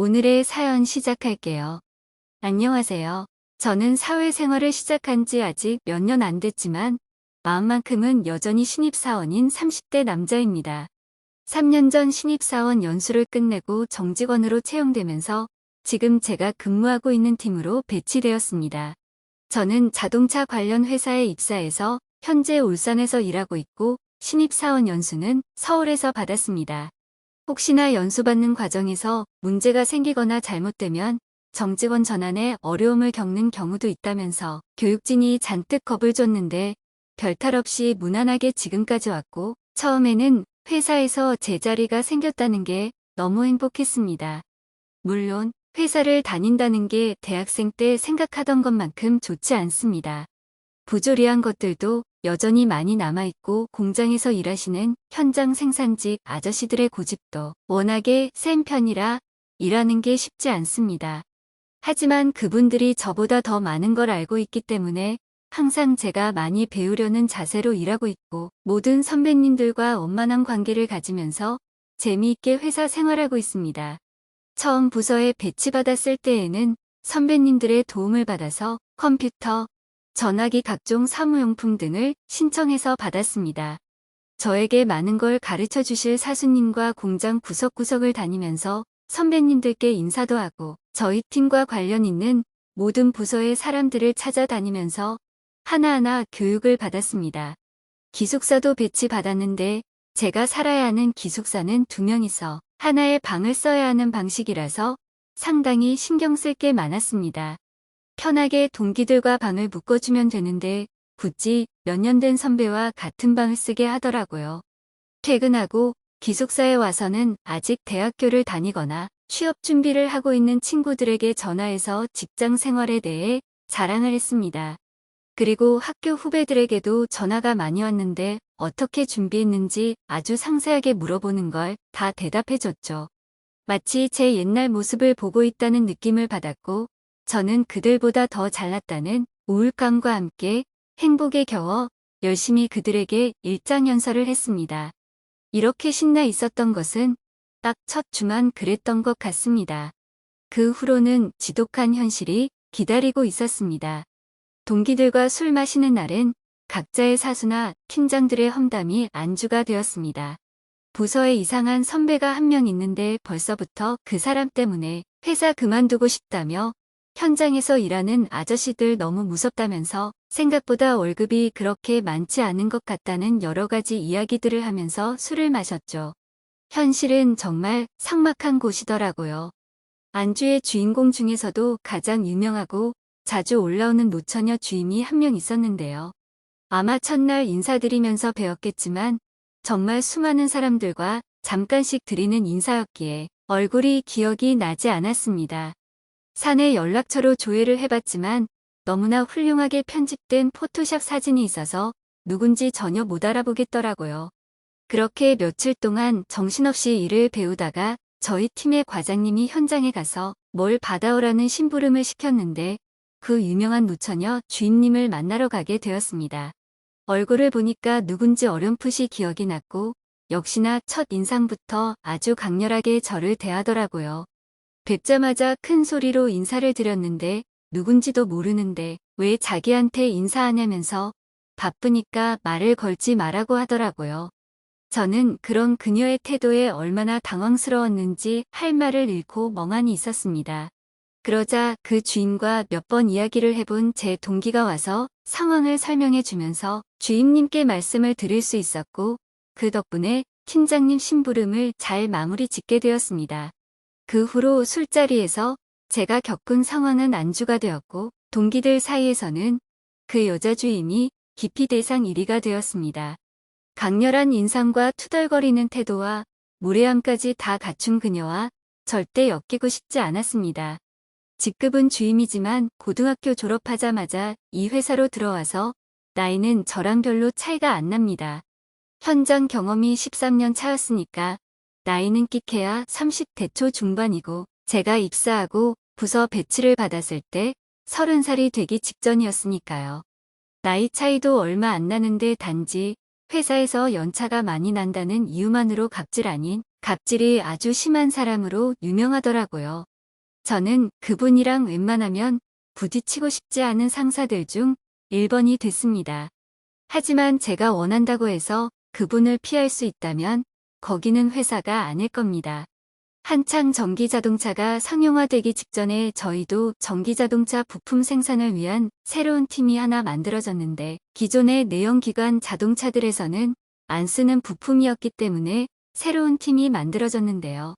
오늘의 사연 시작할게요. 안녕하세요. 저는 사회생활을 시작한 지 아직 몇 년 안 됐지만 마음만큼은 여전히 신입사원인 30대 남자입니다. 3년 전 신입사원 연수를 끝내고 정직원으로 채용되면서 지금 제가 근무하고 있는 팀으로 배치되었습니다. 저는 자동차 관련 회사에 입사해서 현재 울산에서 일하고 있고 신입사원 연수는 서울에서 받았습니다. 혹시나 연수받는 과정에서 문제가 생기거나 잘못되면 정직원 전환에 어려움을 겪는 경우도 있다면서 교육진이 잔뜩 겁을 줬는데 별탈 없이 무난하게 지금까지 왔고 처음에는 회사에서 제 자리가 생겼다는 게 너무 행복했습니다. 물론 회사를 다닌다는 게 대학생 때 생각하던 것만큼 좋지 않습니다. 부조리한 것들도 여전히 많이 남아있고 공장에서 일하시는 현장 생산직 아저씨들의 고집도 워낙에 센 편이라 일하는 게 쉽지 않습니다. 하지만 그분들이 저보다 더 많은 걸 알고 있기 때문에 항상 제가 많이 배우려는 자세로 일하고 있고 모든 선배님들과 원만한 관계를 가지면서 재미있게 회사 생활하고 있습니다. 처음 부서에 배치받았을 때에는 선배님들의 도움을 받아서 컴퓨터, 전화기 각종 사무용품 등을 신청해서 받았습니다. 저에게 많은 걸 가르쳐 주실 사수님과 공장 구석구석을 다니면서 선배님들께 인사도 하고 저희 팀과 관련 있는 모든 부서의 사람들을 찾아다니면서 하나하나 교육을 받았습니다. 기숙사도 배치받았는데 제가 살아야 하는 기숙사는 2명이서 하나의 방을 써야 하는 방식이라서 상당히 신경 쓸 게 많았습니다. 편하게 동기들과 방을 묶어주면 되는데 굳이 몇 년 된 선배와 같은 방을 쓰게 하더라고요. 퇴근하고 기숙사에 와서는 아직 대학교를 다니거나 취업 준비를 하고 있는 친구들에게 전화해서 직장 생활에 대해 자랑을 했습니다. 그리고 학교 후배들에게도 전화가 많이 왔는데 어떻게 준비했는지 아주 상세하게 물어보는 걸 다 대답해줬죠. 마치 제 옛날 모습을 보고 있다는 느낌을 받았고 저는 그들보다 더 잘났다는 우울감과 함께 행복에 겨워 열심히 그들에게 일장연설을 했습니다. 이렇게 신나 있었던 것은 딱 첫 주만 그랬던 것 같습니다. 그 후로는 지독한 현실이 기다리고 있었습니다. 동기들과 술 마시는 날엔 각자의 사수나 팀장들의 험담이 안주가 되었습니다. 부서에 이상한 선배가 한 명 있는데 벌써부터 그 사람 때문에 회사 그만두고 싶다며 현장에서 일하는 아저씨들 너무 무섭다면서 생각보다 월급이 그렇게 많지 않은 것 같다는 여러 가지 이야기들을 하면서 술을 마셨죠. 현실은 정말 삭막한 곳이더라고요. 안주의 주인공 중에서도 가장 유명하고 자주 올라오는 노처녀 주임이 한 명 있었는데요. 아마 첫날 인사드리면서 배웠겠지만 정말 수많은 사람들과 잠깐씩 드리는 인사였기에 얼굴이 기억이 나지 않았습니다. 사내 연락처로 조회를 해봤지만 너무나 훌륭하게 편집된 포토샵 사진이 있어서 누군지 전혀 못 알아보겠더라고요. 그렇게 며칠 동안 정신없이 일을 배우다가 저희 팀의 과장님이 현장에 가서 뭘 받아오라는 심부름을 시켰는데 그 유명한 노처녀 주임님을 만나러 가게 되었습니다. 얼굴을 보니까 누군지 어렴풋이 기억이 났고 역시나 첫 인상부터 아주 강렬하게 저를 대하더라고요. 뵙자마자 큰 소리로 인사를 드렸는데 누군지도 모르는데 왜 자기한테 인사하냐면서 바쁘니까 말을 걸지 말라고 하더라고요. 저는 그런 그녀의 태도에 얼마나 당황스러웠는지 할 말을 잃고 멍하니 있었습니다. 그러자 그 주임과 몇 번 이야기를 해본 제 동기가 와서 상황을 설명해 주면서 주임님께 말씀을 드릴 수 있었고 그 덕분에 팀장님 심부름을 잘 마무리 짓게 되었습니다. 그 후로 술자리에서 제가 겪은 상황은 안주가 되었고 동기들 사이에서는 그 여자 주임이 기피 대상 1위가 되었습니다. 강렬한 인상과 투덜거리는 태도와 무례함까지 다 갖춘 그녀와 절대 엮이고 싶지 않았습니다. 직급은 주임이지만 고등학교 졸업하자마자 이 회사로 들어와서 나이는 저랑 별로 차이가 안 납니다. 현장 경험이 13년 차였으니까 나이는 끽해야 30대 초 중반이고 제가 입사하고 부서 배치를 받았을 때 30살이 되기 직전이었으니까요. 나이 차이도 얼마 안 나는데 단지 회사에서 연차가 많이 난다는 이유만으로 갑질 아닌 갑질이 아주 심한 사람으로 유명하더라고요. 저는 그분이랑 웬만하면 부딪히고 싶지 않은 상사들 중 1번이 됐습니다. 하지만 제가 원한다고 해서 그분을 피할 수 있다면 거기는 회사가 아닐 겁니다. 한창 전기자동차가 상용화되기 직전에 저희도 전기자동차 부품 생산을 위한 새로운 팀이 하나 만들어졌는데 기존의 내연기관 자동차들에서는 안 쓰는 부품이었기 때문에 새로운 팀이 만들어졌는데요.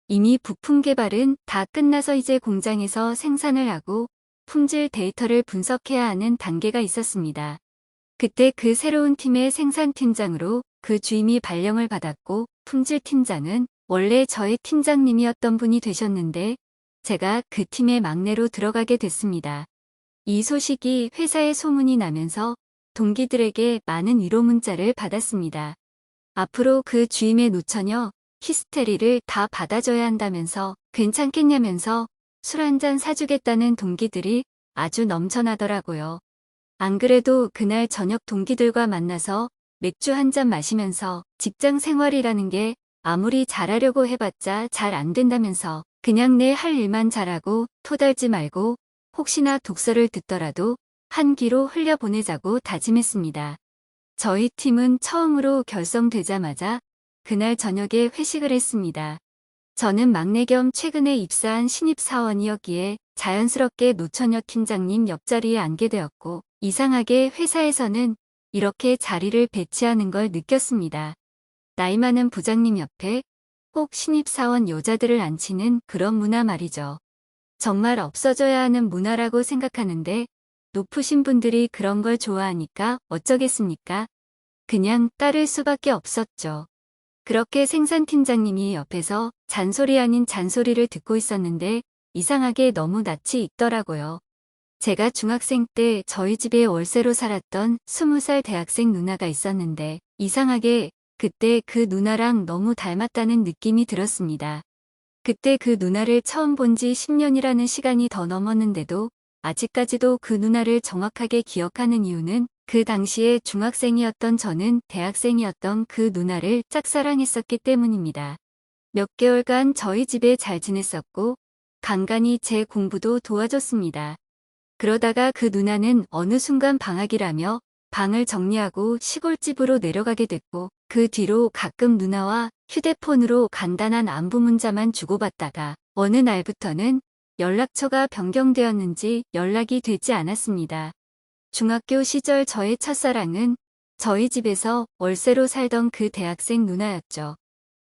이미 부품 개발은 다 끝나서 이제 공장에서 생산을 하고 품질 데이터를 분석해야 하는 단계가 있었습니다. 그때 그 새로운 팀의 생산팀장으로 그 주임이 발령을 받았고 품질팀장은 원래 저의 팀장님이었던 분이 되셨는데 제가 그 팀의 막내로 들어가게 됐습니다. 이 소식이 회사에 소문이 나면서 동기들에게 많은 위로 문자를 받았습니다. 앞으로 그 주임의 노처녀 히스테리를 다 받아줘야 한다면서 괜찮겠냐면서 술 한잔 사주겠다는 동기들이 아주 넘쳐나더라고요. 안 그래도 그날 저녁 동기들과 만나서 맥주 한 잔 마시면서 직장 생활이라는 게 아무리 잘하려고 해봤자 잘 안 된다면서 그냥 내 할 일만 잘하고 토달지 말고 혹시나 독서를 듣더라도 한 귀로 흘려보내자고 다짐했습니다. 저희 팀은 처음으로 결성되자마자 그날 저녁에 회식을 했습니다. 저는 막내 겸 최근에 입사한 신입사원이었기에 자연스럽게 노처녀 팀장님 옆자리에 앉게 되었고 이상하게 회사에서는 이렇게 자리를 배치하는 걸 느꼈습니다. 나이 많은 부장님 옆에 꼭 신입사원 여자들을 앉히는 그런 문화 말이죠. 정말 없어져야 하는 문화라고 생각하는데 높으신 분들이 그런 걸 좋아하니까 어쩌겠습니까? 그냥 따를 수밖에 없었죠. 그렇게 생산팀장님이 옆에서 잔소리 아닌 잔소리를 듣고 있었는데 이상하게 너무 낯이 익더라고요. 제가 중학생 때 저희 집에 월세로 살았던 20살 대학생 누나가 있었는데 이상하게 그때 그 누나랑 너무 닮았다는 느낌이 들었습니다. 그때 그 누나를 처음 본 지 10년이라는 시간이 더 넘었는데도 아직까지도 그 누나를 정확하게 기억하는 이유는 그 당시에 중학생이었던 저는 대학생이었던 그 누나를 짝사랑했었기 때문입니다. 몇 개월간 저희 집에 잘 지냈었고 간간히 제 공부도 도와줬습니다. 그러다가 그 누나는 어느 순간 방학이라며 방을 정리하고 시골집으로 내려가게 됐고 그 뒤로 가끔 누나와 휴대폰으로 간단한 안부 문자만 주고받다가 어느 날부터는 연락처가 변경되었는지 연락이 되지 않았습니다. 중학교 시절 저의 첫사랑은 저희 집에서 월세로 살던 그 대학생 누나였죠.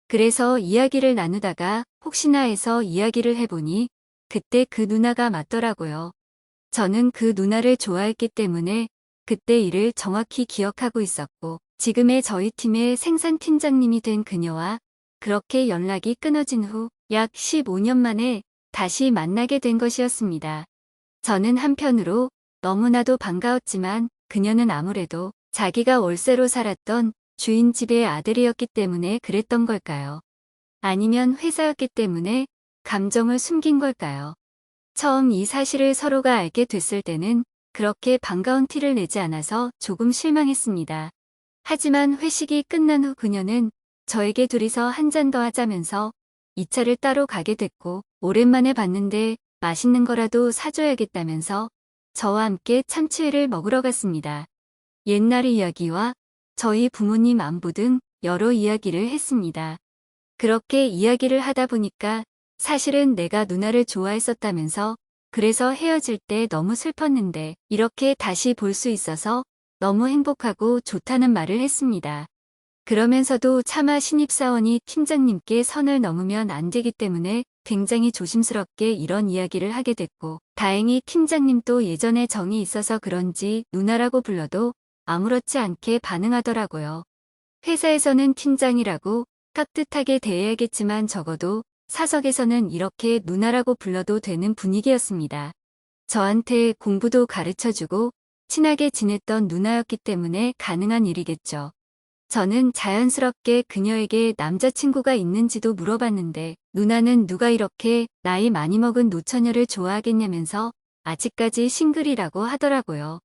그래서 이야기를 나누다가 혹시나 해서 이야기를 해보니 그때 그 누나가 맞더라고요. 저는 그 누나를 좋아했기 때문에 그때 일을 정확히 기억하고 있었고 지금의 저희 팀의 생산팀장님이 된 그녀와 그렇게 연락이 끊어진 후 약 15년 만에 다시 만나게 된 것이었습니다. 저는 한편으로 너무나도 반가웠지만 그녀는 아무래도 자기가 월세로 살았던 주인 집의 아들이었기 때문에 그랬던 걸까요? 아니면 회사였기 때문에 감정을 숨긴 걸까요? 처음 이 사실을 서로가 알게 됐을 때는 그렇게 반가운 티를 내지 않아서 조금 실망했습니다. 하지만 회식이 끝난 후 그녀는 저에게 둘이서 한 잔 더 하자면서 2차를 따로 가게 됐고 오랜만에 봤는데 맛있는 거라도 사줘야겠다면서 저와 함께 참치회를 먹으러 갔습니다. 옛날 이야기와 저희 부모님 안부 등 여러 이야기를 했습니다. 그렇게 이야기를 하다 보니까 사실은 내가 누나를 좋아했었다면서 그래서 헤어질 때 너무 슬펐는데 이렇게 다시 볼 수 있어서 너무 행복하고 좋다는 말을 했습니다. 그러면서도 차마 신입사원이 팀장님께 선을 넘으면 안 되기 때문에 굉장히 조심스럽게 이런 이야기를 하게 됐고 다행히 팀장님도 예전에 정이 있어서 그런지 누나라고 불러도 아무렇지 않게 반응하더라고요. 회사에서는 팀장이라고 깍듯하게 대해야겠지만 적어도 사석에서는 이렇게 누나라고 불러도 되는 분위기였습니다. 저한테 공부도 가르쳐주고 친하게 지냈던 누나였기 때문에 가능한 일이겠죠. 저는 자연스럽게 그녀에게 남자친구가 있는지도 물어봤는데 누나는 누가 이렇게 나이 많이 먹은 노처녀를 좋아하겠냐면서 아직까지 싱글이라고 하더라고요.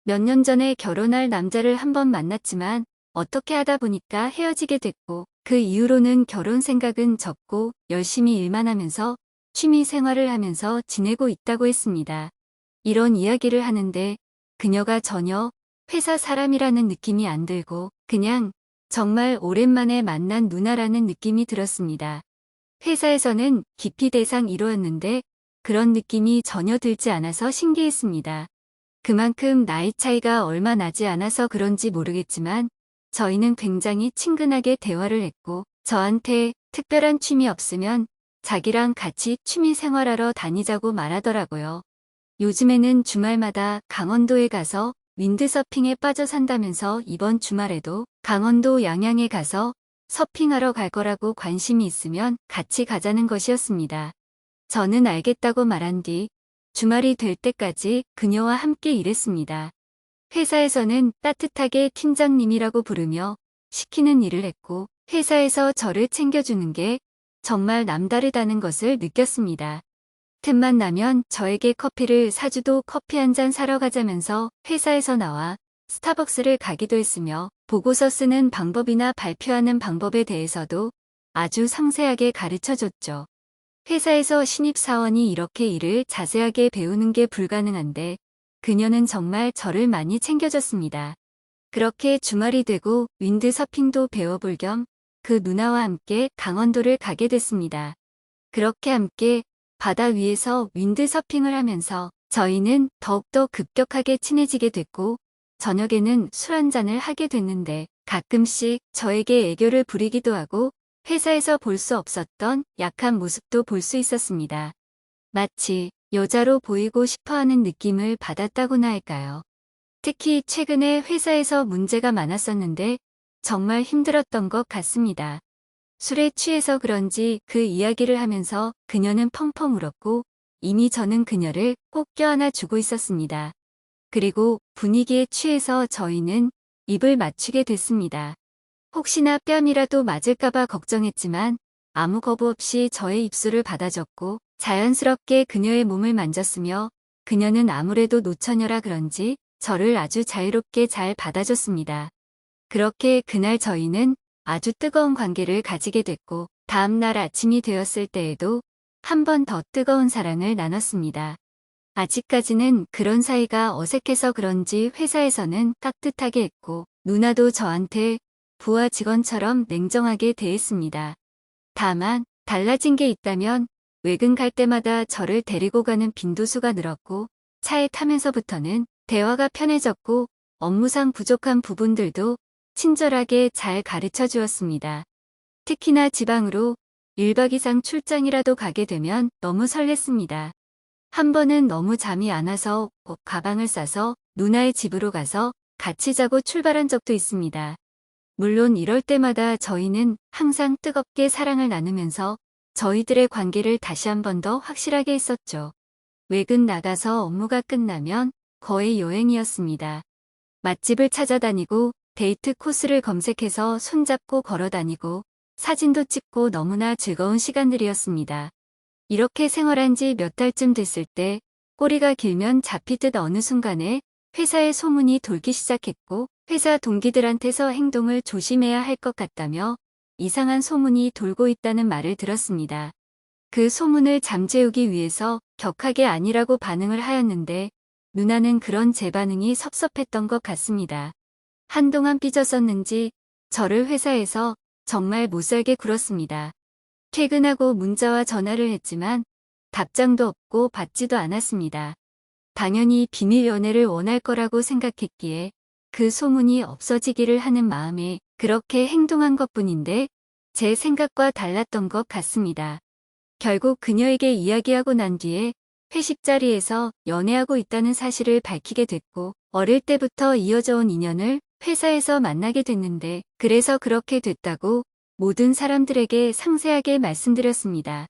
몇 년 전에 결혼할 남자를 한번 만났지만 어떻게 하다 보니까 헤어지게 됐고 그 이후로는 결혼 생각은 접고 열심히 일만 하면서 취미 생활을 하면서 지내고 있다고 했습니다. 이런 이야기를 하는데 그녀가 전혀 회사 사람이라는 느낌이 안 들고 그냥 정말 오랜만에 만난 누나라는 느낌이 들었습니다. 회사에서는 기피 대상 1호였는데 그런 느낌이 전혀 들지 않아서 신기했습니다. 그만큼 나이 차이가 얼마 나지 않아서 그런지 모르겠지만 저희는 굉장히 친근하게 대화를 했고 저한테 특별한 취미 없으면 자기랑 같이 취미 생활하러 다니자고 말하더라고요. 요즘에는 주말마다 강원도에 가서 윈드서핑에 빠져 산다면서 이번 주말에도 강원도 양양에 가서 서핑하러 갈 거라고 관심이 있으면 같이 가자는 것이었습니다. 저는 알겠다고 말한 뒤 주말이 될 때까지 그녀와 함께 일했습니다. 회사에서는 따뜻하게 팀장님이라고 부르며 시키는 일을 했고 회사에서 저를 챙겨주는 게 정말 남다르다는 것을 느꼈습니다. 틈만 나면 저에게 커피를 사주도 커피 한 잔 사러 가자면서 회사에서 나와 스타벅스를 가기도 했으며 보고서 쓰는 방법이나 발표하는 방법에 대해서도 아주 상세하게 가르쳐줬죠. 회사에서 신입사원이 이렇게 일을 자세하게 배우는 게 불가능한데 그녀는 정말 저를 많이 챙겨줬습니다. 그렇게 주말이 되고 윈드서핑도 배워볼 겸 그 누나와 함께 강원도를 가게 됐습니다. 그렇게 함께 바다 위에서 윈드서핑을 하면서 저희는 더욱더 급격하게 친해지게 됐고 저녁에는 술 한잔을 하게 됐는데 가끔씩 저에게 애교를 부리기도 하고 회사에서 볼 수 없었던 약한 모습도 볼 수 있었습니다. 마치 여자로 보이고 싶어하는 느낌을 받았다고나 할까요? 특히 최근에 회사에서 문제가 많았었는데 정말 힘들었던 것 같습니다. 술에 취해서 그런지 그 이야기를 하면서 그녀는 펑펑 울었고 이미 저는 그녀를 꼭 껴안아 주고 있었습니다. 그리고 분위기에 취해서 저희는 입을 맞추게 됐습니다. 혹시나 뺨이라도 맞을까봐 걱정했지만 아무 거부 없이 저의 입술을 받아줬고 자연스럽게 그녀의 몸을 만졌으며 그녀는 아무래도 노처녀라 그런지 저를 아주 자유롭게 잘 받아줬습니다. 그렇게 그날 저희는 아주 뜨거운 관계를 가지게 됐고 다음날 아침이 되었을 때에도 한 번 더 뜨거운 사랑을 나눴습니다. 아직까지는 그런 사이가 어색해서 그런지 회사에서는 깍듯하게 했고 누나도 저한테 부하 직원처럼 냉정하게 대했습니다. 다만 달라진 게 있다면 외근 갈 때마다 저를 데리고 가는 빈도수가 늘었고 차에 타면서부터는 대화가 편해졌고 업무상 부족한 부분들도 친절하게 잘 가르쳐 주었습니다. 특히나 지방으로 1박 이상 출장이라도 가게 되면 너무 설렜습니다. 한 번은 너무 잠이 안 와서 가방을 싸서 누나의 집으로 가서 같이 자고 출발한 적도 있습니다. 물론 이럴 때마다 저희는 항상 뜨겁게 사랑을 나누면서 저희들의 관계를 다시 한 번 더 확실하게 했었죠. 외근 나가서 업무가 끝나면 거의 여행이었습니다. 맛집을 찾아다니고 데이트 코스를 검색해서 손잡고 걸어다니고 사진도 찍고 너무나 즐거운 시간들이었습니다. 이렇게 생활한 지 몇 달쯤 됐을 때 꼬리가 길면 잡히듯 어느 순간에 회사에 소문이 돌기 시작했고 회사 동기들한테서 행동을 조심해야 할 것 같다며 이상한 소문이 돌고 있다는 말을 들었습니다. 그 소문을 잠재우기 위해서 격하게 아니라고 반응을 하였는데 누나는 그런 제 반응이 섭섭했던 것 같습니다. 한동안 삐졌었는지 저를 회사에서 정말 못살게 굴었습니다. 퇴근하고 문자와 전화를 했지만 답장도 없고 받지도 않았습니다. 당연히 비밀 연애를 원할 거라고 생각했기에 그 소문이 없어지기를 하는 마음에 그렇게 행동한 것뿐인데 제 생각과 달랐던 것 같습니다. 결국 그녀에게 이야기하고 난 뒤에 회식 자리에서 연애하고 있다는 사실을 밝히게 됐고 어릴 때부터 이어져 온 인연을 회사에서 만나게 됐는데 그래서 그렇게 됐다고 모든 사람들에게 상세하게 말씀드렸습니다.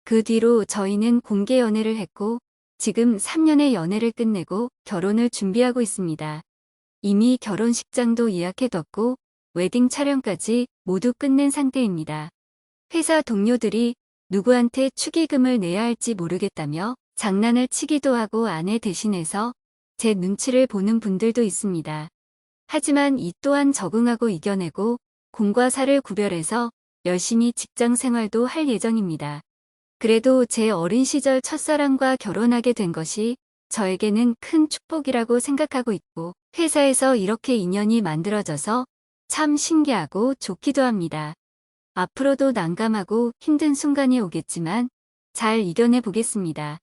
그 뒤로 저희는 공개 연애를 했고 지금 3년의 연애를 끝내고 결혼을 준비하고 있습니다. 이미 결혼식장도 예약해뒀고 웨딩 촬영까지 모두 끝낸 상태입니다. 회사 동료들이 누구한테 축의금을 내야 할지 모르겠다며 장난을 치기도 하고 아내 대신해서 제 눈치를 보는 분들도 있습니다. 하지만 이 또한 적응하고 이겨내고 공과 사를 구별해서 열심히 직장 생활도 할 예정입니다. 그래도 제 어린 시절 첫사랑과 결혼하게 된 것이 저에게는 큰 축복이라고 생각하고 있고 회사에서 이렇게 인연이 만들어져서 참 신기하고 좋기도 합니다. 앞으로도 난감하고 힘든 순간이 오겠지만 잘 이겨내 보겠습니다.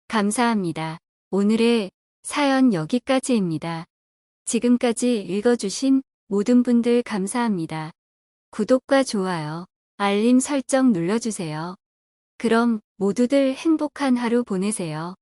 감사합니다. 오늘의 사연 여기까지입니다. 지금까지 읽어주신 모든 분들 감사합니다. 구독과 좋아요, 알림 설정 눌러주세요. 그럼 모두들 행복한 하루 보내세요.